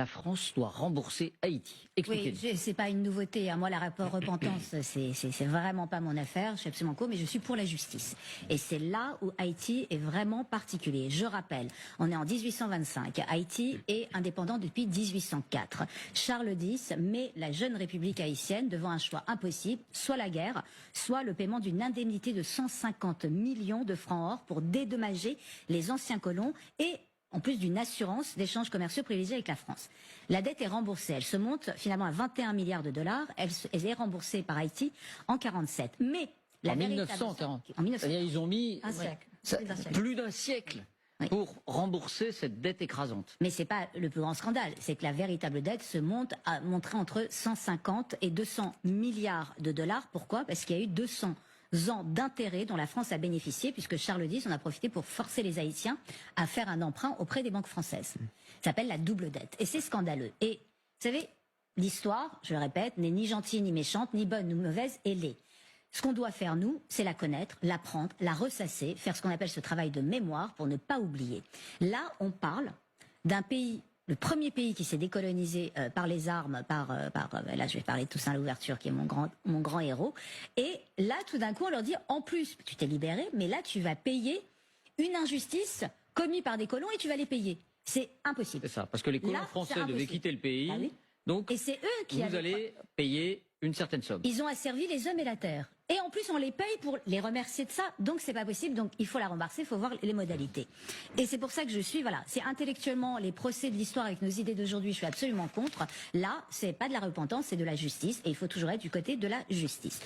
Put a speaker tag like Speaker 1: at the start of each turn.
Speaker 1: La France doit rembourser Haïti. Expliquez-nous.
Speaker 2: Oui, c'est pas une nouveauté. Moi, la rapport repentance, c'est vraiment pas mon affaire. Je suis absolument mais je suis pour la justice. Et c'est là où Haïti est vraiment particulier. Je rappelle, on est en 1825. Haïti est indépendant depuis 1804. Charles X met la jeune République haïtienne devant un choix impossible, soit la guerre, soit le paiement d'une indemnité de 150 millions de francs or pour dédommager les anciens colons et en plus d'une assurance d'échanges commerciaux privilégiés avec la France. La dette est remboursée. Elle se monte finalement à 21 milliards de dollars. Elle est remboursée par Haïti en 47. Mais
Speaker 1: en 1940. C'est-à-dire ils ont mis plus d'un siècle pour rembourser cette dette écrasante.
Speaker 2: Mais c'est pas le plus grand scandale. C'est que la véritable dette se monterait entre 150 et 200 milliards de dollars. Pourquoi? Parce qu'il y a eu 200 ans d'intérêt dont la France a bénéficié, puisque Charles X en a profité pour forcer les Haïtiens à faire un emprunt auprès des banques françaises. Ça s'appelle la double dette. Et c'est scandaleux. Et vous savez, l'histoire, je le répète, n'est ni gentille ni méchante, ni bonne ni mauvaise, elle est. Ce qu'on doit faire, nous, c'est la connaître, l'apprendre, la ressasser, faire ce qu'on appelle ce travail de mémoire pour ne pas oublier. Là, on parle d'un pays, le premier pays qui s'est décolonisé par les armes, là je vais parler de Toussaint Louverture qui est mon grand héros, et là tout d'un coup on leur dit en plus tu t'es libéré, mais là tu vas payer une injustice commise par des colons et tu vas les payer. C'est impossible.
Speaker 1: C'est ça, parce que les colons français devaient quitter le pays, donc
Speaker 2: et c'est eux qui
Speaker 1: vous allez payer une certaine somme.
Speaker 2: Ils ont asservi les hommes et la terre. Et en plus, on les paye pour les remercier de ça. Donc, c'est pas possible. Donc, il faut la rembourser. Il faut voir les modalités. Et c'est pour ça que je suis, voilà, c'est intellectuellement les procès de l'histoire avec nos idées d'aujourd'hui. Je suis absolument contre. Là, c'est pas de la repentance, c'est de la justice. Et il faut toujours être du côté de la justice.